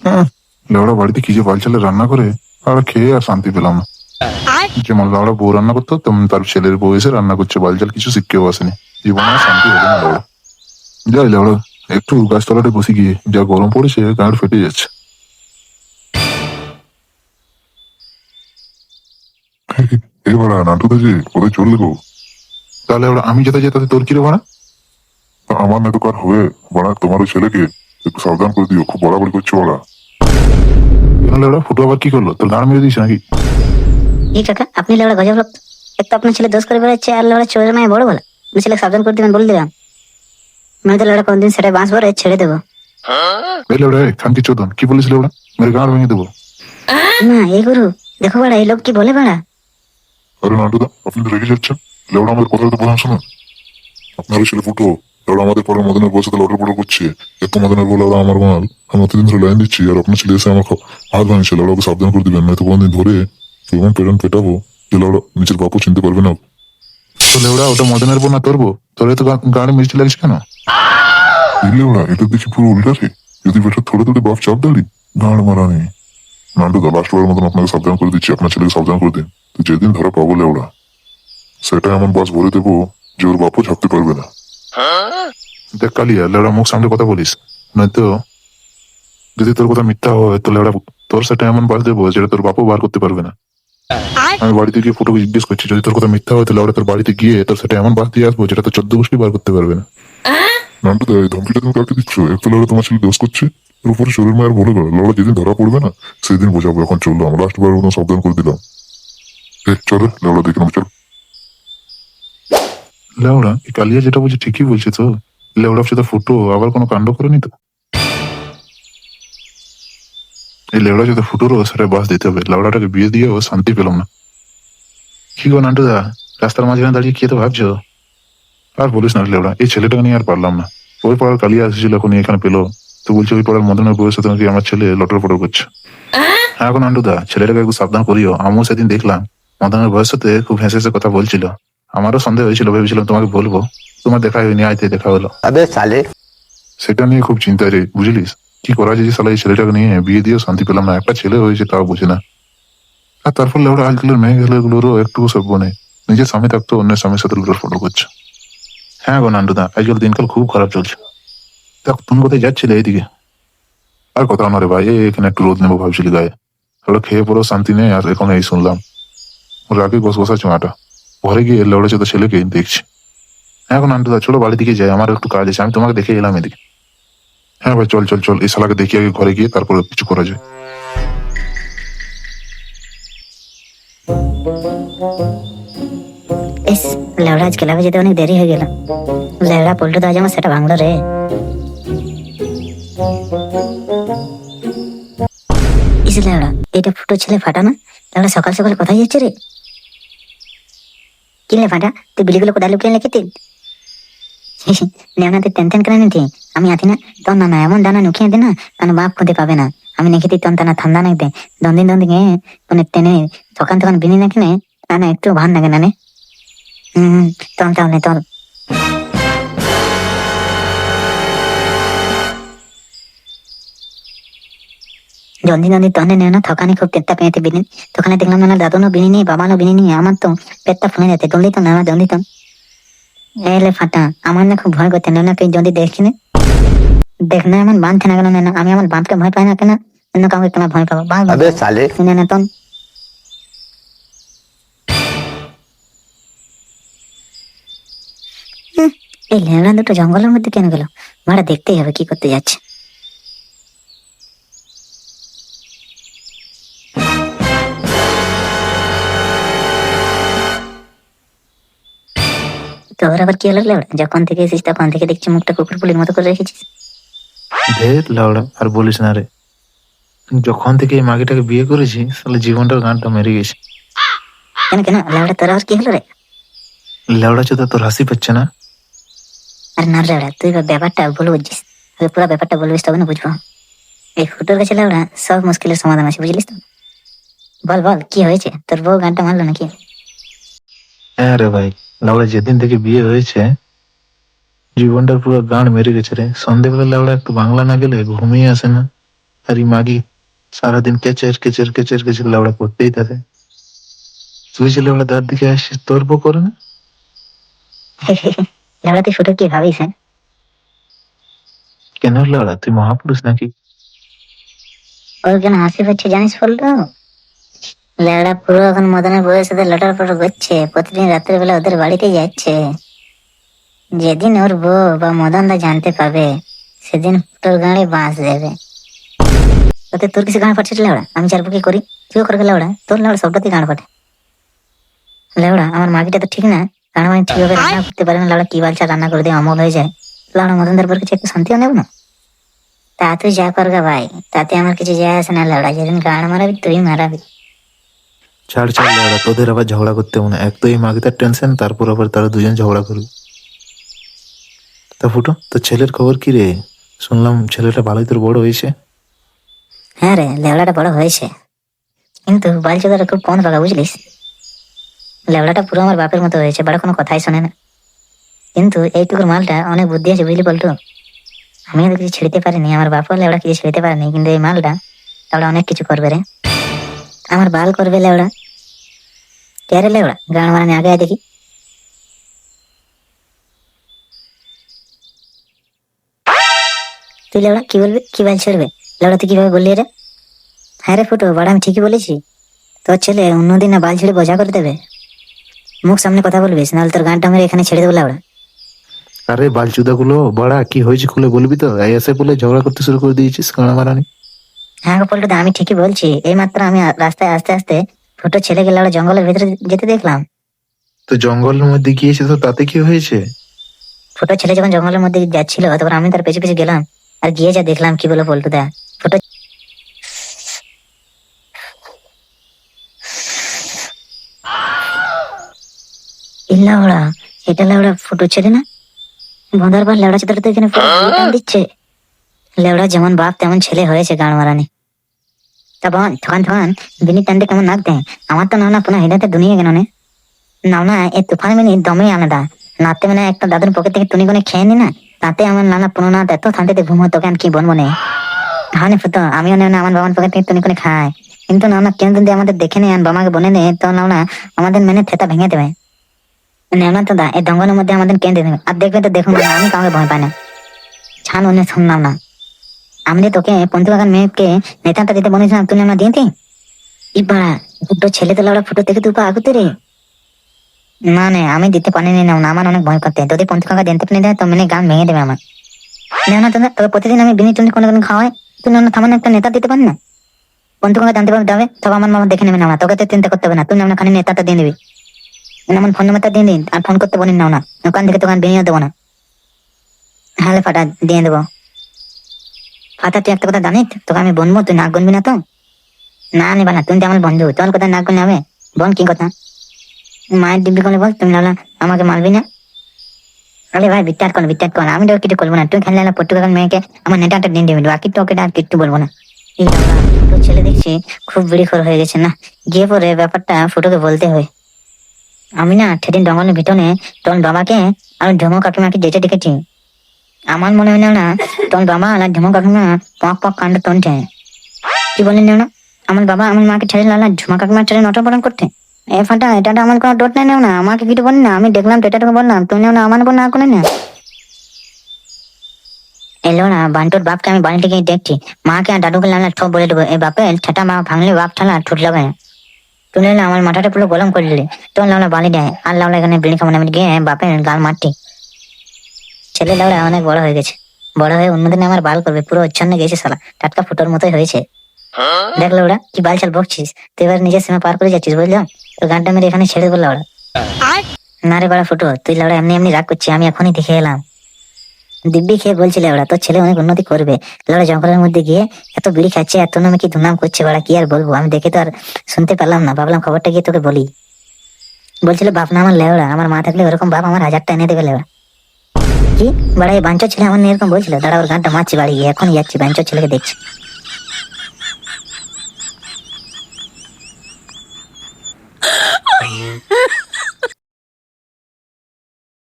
হ্যাঁ, লেওড়া বাড়িতে কি যে বাল ছেলে রান্না করে আর খেয়ে আর শান্তি পেলাম না। যেমন লাউড়া বউ রান্না করতো তেমন তার ছেলের বউ এসে রান্না করছে, বালচাল কিছু শিখকেও আসেনি। জীবনে আর শান্তি হবে না লাউড়া। যাই লাউড়া, একটু গাছতলাটা বসে গিয়ে যা গরম পড়েছে গাঁড় ফেটে যাচ্ছে। এবার নাটুদা যে কোথায় চললে গো? তাহলে ওরা আমি যেতে যেতে তোর কি রে বাড়া? আমার না তো কার হবে বাড়া, তোমার ওই ছেলেকে একটু সাবধান করে দিও, খুব বড়াবড়ি করছে ওরা। তাহলে ওরা ফুটো আবার কি করলো, তোর গাঁড় মেরে দিয়েছে নাকি? জি কাকা, আপনি লেওড়া গজব লোক। এক তো আপনার ছেলে দোষ করে বেড়াচ্ছে, আর লেওড়া চোরের মায়ে বড় বলা। আমি ছেলে সাবধান করে দিবেন বলে দিলাম, নয়তো লেওড়া কোনদিন সেটা বাঁশ ভরে ছেড়ে দেবো। এই লেওড়া খানকি চোদন, কি বলিস লেওড়া? মেরে গাঁড় ভেঙে দেবো। না এই গুরু, দেখো বাড়া, এই লোক কি বলে বাড়া। আরে নাটুদা, আপনি তো রেগে যাচ্ছেন। লেওড়া আমাদের কথা তো প্রধান শোনো। আপনার ছেলে ফুটো লেওড়া আমাদের পরের মদনের বয়সে তো লটর পটর করছে। এত মদনের বলে ওরা আমার মাল, আমি অতদিন ধরে লাইন দিচ্ছি, আর আপনার ছেলে এসে আমার হাত ভাঙছে। লেওড়া ওকে সাবধান করে দিবেন, নয়তো কোনদিন ধরে এমন পেটান পেটাবো যে লেওড়া নিজের বাপও চিনতে পারবে না। তো লেওড়া ওটা মদনের বোন না তোর বউ? তোর তো গাড়ি মিষ্টি লাগিস কেন? লেওড়া এটা দেখি পুরো উল্টা রে। যদি বেটা থোড়ে থোড়ে বাপ চাপ দাঁড়ি গাঁড় মারা নেই। নান্টুদা লাস্ট বারের মতন আপনাকে সাবধান করে দিচ্ছি, আপনার ছেলেকে সাবধান করে দিন। তো যেদিন ধরা পাবো লেওড়া, সেটা এমন বাস ভরে দেবো যে ওর বাপও ঝাপতে পারবে না। দেখ কালিয়া, লেওড়া মুখ সামনে কথা বলিস, নয়তো যদি তোর কথা মিথ্যা হয় তো লেওড়া তোর সেটা এমন বাস দেবো যেটা তোর বাপও বার করতে পারবে না। আমি বাড়িতে গিয়ে ফুটোকে জিজ্ঞেস করছি, যদি তোর কথা মিথ্যা হয় তাহলে ওরা তোর বাড়িতে গিয়ে তোর সেটা এমন বাস দিয়ে আসবো যেটা তোর 14 গোষ্ঠী বার করতে পারবে না। নান্টুদা এই ধমকিটা তুমি কাকে দিচ্ছ? এক তো লেওড়া তোমার ছেলে দোষ করছে, এর উপরে শরীর মায়ের বলে গেল। লেওড়া যেদিন ধরা পড়বে না সেদিন বোঝাবো। এখন চললো, আমরা লাস্ট বার মতন সাবধান করে দিলাম। চলো লেওড়া দেখে নেবো, চল। লেওড়া এই কালিয়া যেটা বলছে ঠিকই বলছে তো। লেওড়া সেটা ফুটো আবার কোনো কাণ্ড করেনি তো? এই লেওড়া যদি ফুটোরও সেটা বাস দিতে হবে, লেওড়াটাকে বিয়ে দিয়েও শান্তি পেলাম না। কি গো নান্টুদা, রাস্তার মাঝখানে দাঁড়িয়ে কি তো ভাবছো? আর বলিস না লেওড়া, এই ছেলেটাকে নিয়ে আর পারলাম না। ওই পাড়ার কালিয়া এসেছিল, এখন এখানে পেলো তো বলছে ওই পাড়ার মদনের বউয়ের সাথে নাকি আমার ছেলে লটর পটর করছে। হ্যাঁ এখন নান্টুদা, ছেলেটাকে একটু সাবধান করিও। আমিও সেদিন দেখলাম মদনের বউয়ের সাথে খুব হেসে হেসে কথা বলছিল। আমারও সন্দেহ হয়েছিল, ভেবেছিলাম তোমাকে বলবো, তোমার দেখা হয়নি, আইতে দেখা হলো। अबे साले। সেটা নিয়ে খুব চিন্তায় রে, বুঝলিস? কি করা যায় যে শালা এই ছেলেটাকে নিয়ে বিয়ে দিয়েও শান্তি পেলাম না। একটা ছেলে হয়েছে তাও বুঝে না। আর তারপর লেওড়া আজকালের মেয়ে গেলেগুলোরও একটু সভ্য নেই, নিজের স্বামী থাকতো অন্যের স্বামীর সাথে লুটোর ফটো করছে। হ্যাঁ গো নান্টুদা, আজকাল দিনকাল খুব খারাপ চলছে। দেখ তুমি কোথায় যাচ্ছিলে এইদিকে? আর কথা না রে ভাই, এখানে একটু রোদ নেবো ভাবছিলি গায়ে। হলো খেয়ে পরেও শান্তি নেই, আর এখন এই শুনলাম রাগে বস বসা চোঁয়াটা। ঘরে গিয়ে লেওড়া চোদা ছেলেকে দেখছি। হ্যাঁ এখন নান্টুদা চলো বাড়ির দিকে যাই, আমার একটু কাজ আছে, আমি তোমাকে দেখে এলাম এদিকে। হ্যাঁ ভাই চল চল চল, এই শালাকে দেখি আগে ঘরে গিয়ে তারপরে কিছু করা যায়। ইস, লেওড়া আজ ক্লাবে যেতে অনেক দেরি হয়ে গেল। লেওড়া পল্টু দা আজ আমার সেটা ভাঙলো রে। ইস লেওড়া, এটা ফুটো ছেলে ফাটা না? লেওড়া সকাল সকাল কোথায় যাচ্ছে রে? কি লে ফাটা, তুই বিলিগুলো কোথায় লুকিয়ে রেখেছিস? নেওনা তুই তেন তেন করে নিতি, আমি আছি না? তোর না না এমন ডানা নুকিয়ে দে না, কারণ বাপ খুঁজে পাবে না। আমি নাকি তুই তন টানা ঠান্ডা নাকি দে, দন্দিন দন্দিকে মানে টেনে তখন তখন বিনি নাকি নে, না একটু ভান লাগে না নে। তল তাহলে তল। জলদি জলদি তহনে নেও না, থকানি খুব পেটটা পেঁতে বিনি। তোখানে দেখলাম না দাদুনো বিনি নেই, বাবানো বিনি নেই, আমার তো পেটটা ফুলে যেতে। জলদি তো নেওয়া, জলদি তো। এলে ফাটা, আমার না খুব ভয় করতে। না তুই যদি দেখছি না, দেখ না এমন বাঁধতে না গেল না, আমি আমার বাপকে ভয় পাই না কেন, অন্য কাউকে কেন ভয় পাবো? अबे साले। না তন। এই লেওড়া দুটো জঙ্গলের মধ্যে কেন গেল? ভাড়া দেখতেই হবে কি করতে যাচ্ছে। তোর আবার কি হলো লেওড়া? যখন থেকে এসেছিস তখন থেকে দেখছি মুখটা কুকুর পুলির মতো করে রেখেছিস। ঢের লাউড়া, আর বলিস না রে। যখন থেকে এই মাগিটাকে বিয়ে করেছি তাহলে জীবনটার গানটা মেরে গেছে। কেন কেন লেওড়া, তোর আবার কি হলো রে? লেওড়া চোদা, তোর হাসি পাচ্ছে না? আর না লেওড়া, তুই ব্যাপারটা ভুল বুঝছিস। তুই পুরো ব্যাপারটা বলবিস তবে না বুঝবো। এই ফুটোর কাছে লেওড়া সব মুশকিলের সমাধান আছে, বুঝলিস তো? বল বল, কি হয়েছে? তোর বউ গানটা মারলো নাকি? হ্যাঁ রে ভাই, লাউড়া যেদিন থেকে বিয়ে হয়েছে জীবনটার পুরো গান মেরে গেছে রে। সন্ধ্যেবেলা লাউড়া একটু বাংলা না গেলে ঘুমিয়ে আসে না। আর এই মাগি সারাদিন কেচের কেচের কেচের কেচের লাউড়া করতেই থাকে। তুই যে লাউড়া দাঁত দিকে আসিস তোর বউ করে না? লেওড়া তুই ফুটো কি ভাবিস হ্যাঁ? কেন লাউড়া তুই মহাপুরুষ নাকি? ওর কেন হাসি পাচ্ছে জানিস বলতো? লেওড়া পুরো এখন মদনের বউয়ের সাথে লটার পটর করছে, প্রতিদিন রাত্রের বেলা ওদের বাড়িতে যাচ্ছে। যেদিন ওর বউ বা মদন দা জানতে পাবে সেদিন তোর গাঁড়ে বাঁশ দেবে। তাতে তোর কিছু গাঁড় পাচ্ছে লেওড়া? আমি চারবো কি করি? তুইও করবে লেওড়া? তোর লেওড়া সবটাতেই গাঁড় পাঠে লেওড়া। আমার মাগিটা তো ঠিক না, কারণ আমি ঠিকভাবে রান্না করতে পারি না লেওড়া, কি বালচা রান্না করে দিয়ে অমল হয়ে যায় লেওড়া। মদনদার পর কিছু একটু শান্তিও নেব না? তা তুই যা করগা ভাই, তাতে আমার কিছু যায় আসে না লেওড়া। যেদিন গাঁড় মারাবি তুই মারাবি। ছাড় ছাড় লাউড়া, তোদের আবার ঝগড়া করতে হবে না। এক তো এই মাগিটার টেনশন, তারপর আবার তারা দুজন ঝগড়া করবে। তা ফুটো, তোর ছেলের খবর কি রে? শুনলাম ছেলেটা ভালোই তোর বড় হয়েছে। হ্যাঁ রে, লেওড়াটা বড় হয়েছে, কিন্তু বালচোদাটা খুব কম লাগা বুঝলিস। লেওড়াটা পুরো আমার বাপের মতো হয়েছে, বড় কোনো কথাই শোনে না। কিন্তু এইটুকুর মালটা অনেক বুদ্ধি আছে বুঝলি বলতো। আমি তো কিছু ছেড়েতে পারিনি, আমার বাপও লেওড়া কিছু ছেড়েতে পারেনি, কিন্তু এই মালটা লেওড়া অনেক কিছু করবে রে। আমার বাল করবে লেওড়া। কে রে লেওড়া? গান মারানি আগে আয় দেখি। তুই লেওড়া কি বলবি? কি বাল ছেড়বে লেওড়া? তুই কিভাবে বললি রে? হ্যাঁ রে ফুটো, বড় আমি ঠিকই বলেছি। তোর ছেলে অন্যদিন না বাল ছেড়ে বোঝা করে দেবে। মুখ সামনে কথা বলবিস, নাহলে তোর গানটা মেরে এখানে ছেড়ে দেবো লেওড়া। আরে বালচুদা গুলো বড়া, কি হয়েছে খুলে বলবি তো? এই এসে বলে ঝগড়া করতে শুরু করে দিয়েছিস কানা মারানি। হ্যাঁ গোপালটা, আমি ঠিকই বলছি। এই মাত্র আমি রাস্তায় আস্তে আস্তে ফুটো ছেলেকে লেওড়া জঙ্গলের ভিতরে যেতে দেখলাম। তো জঙ্গলের মধ্যে গিয়েছে তো তাতে কি হয়েছে? ফুটো ছেলে যখন জঙ্গলের মধ্যে যাচ্ছিল তখন আমি তার পেছু পেছু গেলাম, আর গিয়ে যা দেখলাম কি বলে পল্টুদা। ফুটো ইল্লা ওরা, এটা লেওড়া ফুটো ছেলে না? বন্ধার পর লেওড়া চিত্র তো এখানে পুরো বিয়ে টান দিচ্ছে। লেওড়া যেমন বাপ তেমন ছেলে হয়েছে গান মারানি। তা বোন থকান থকান বিনি টানতে কেমন নাক দেয়। আমার তো না পুনঃ হেডাতে দুনিয়া কেন নে না এই তুফান মিনি দমই আলাদা। নাতে মানে একটা দাদুর পকেট থেকে তুনি কোনে খেয়ে নি না, তাতে আমার নানা পুরো না এত শান্তিতে ঘুম হতো। কেন কি বলবো নে হানি ফুটো, আমিও না আমার বাবার পকেট থেকে তুনি কোনে খায়, কিন্তু না কেন যদি আমাদের দেখে নেয় বাবাকে বলে নে তো না আমাদের মেনে থেতা ভেঙে দেবে। নেওনা তো দা এই দঙ্গলের মধ্যে আমাদের কেঁদে দেবে। আর দেখবে তো দেখুন না, আমি কাউকে ভয় পাই না। ছান অন্য শুনলাম না। আমি যে তোকে পন্থী বাগান মেয়েকে নেতাটা দিতে বলেছিলাম, তুই আমরা দিয়েছি। ইবাড়া দুটো ছেলে তো লাউড়া ফুটো থেকে তুই আগুতে রে। না নে আমি দিতে পারিনি না, আমার অনেক ভয় করতে। যদি পন্থী কাকা জানতে পেরে দেয় তো মানে গান ভেঙে দেবে আমার। নেওনা তো তবে প্রতিদিন আমি বিনি টুনি কোনো খাওয়াই, তুই না থামান একটা নেতা দিতে পারি না। পন্থী কাকা জানতে পারবে যাবে, তবে আমার মামা দেখে নেবে না, তোকে তো চিন্তা করতে হবে না। তুই আমরা খালি নেতাটা দিয়ে দিবি। এমন ফোন নাম্বারটা দিয়ে দিন, আর ফোন করতে বলিন না দোকান থেকে তোকান বেরিয়ে দেবো না। হ্যাঁ ফাটা দিয়ে দেবো। ফাটা তুই একটা কথা জানিস, তোকে আমি বলবো তুই নাক গুনবি না তো? না নিবা না, তুমি তো আমার বন্ধু, তোর কথা নাক গুনলে হবে? বোন কি কথা? মায়ের দিব্যি করে বল, তুমি লালা আমাকে মারবি না। আরে ভাই বিট্টাট কর, আমি তো কিছু করবো না। তুই খেলে না পর্তুগাল মেয়েকে আমার নেটাটা দিয়ে দিবি, বাকি তোকে আর কিচ্ছু বলবো না। এই বাবা, তোর ছেলে দেখছি খুব বিড়িখোর হয়ে গেছে না। গিয়ে পরে ব্যাপারটা ফুটোকে বলতে হয়। আমি না সেদিন জঙ্গলের ভিতরে তোর বাবাকে আর ঝুমো কাকিমাকে যেতে দেখেছি। আমার মনে হয় না তোর বাবা আর ঝুমো কাকিমা পক পক কাণ্ড টনছে। কি বলেন না? আমার বাবা আমার মাকে ছেড়ে লালা ঝুমা কাকিমার ছেড়ে নটরপটন করতে। এ ফাটা, এটা তো আমার কোনো ডোট নাই না, আমাকে কিছু বলেন না। আমি দেখলাম তো এটাকে বললাম, তুমি না আমার উপর না করে না। এলো না বান্টুর বাপকে আমি বাড়ি থেকে দেখছি, মাকে আর দাদুকে লালা সব বলে দেবো। এই বাপের ছেটা মা ভাঙলে বাপ ঠালা ঠুট লাগায়। তুই না আমার মাথাটা পুরো গরম করে দিলি। তোর লাউলা বালি দেয় আর লাউলা এখানে বিড়ি খাবো না, আমি গিয়ে বাপের গাল মারটি। ছেলে লাউলা অনেক বড় হয়ে গেছে, বড় হয়ে অন্যদিন আমার বাল করবে, পুরো উচ্ছন্ন গেছে শালা, টাটকা ফুটোর মতোই হয়েছে। দেখ লাউড়া কি বাল চাল বকছিস, তুই এবার নিজের সীমা পার করে যাচ্ছিস বুঝলাম। তোর গানটা মেরে এখানে ছেড়ে দেবো লাউড়া। না রে বাড়া ফুটো, তুই লাউড়া এমনি এমনি রাগ করছিস, আমি এখনই দেখে এলাম। দিব্যি খেয়ে বলছি লাউড়া তোর ছেলে অনেক উন্নতি করবে। লাউড়া জঙ্গলের মধ্যে গিয়ে এত বিড়ি খাচ্ছে, এত নামে কি দুর্নাম করছে বাড়া, কি আর বলবো। আমি দেখে তো আর শুনতে পারলাম না, ভাবলাম খবরটা গিয়ে তোকে বলি। বলছিল বাপ না আমার লেওড়া, আমার মা থাকলে ওরকম বাপ আমার 1000টা এনে দেবে লেওড়া। কি বাড়া এই বাঞ্চর ছেলে আমার নিয়ে এরকম বলছিল? দাঁড়া ওর গানটা মারছি বাড়ি গিয়ে, এখন যাচ্ছি বাঞ্চর ছেলেকে দেখছি।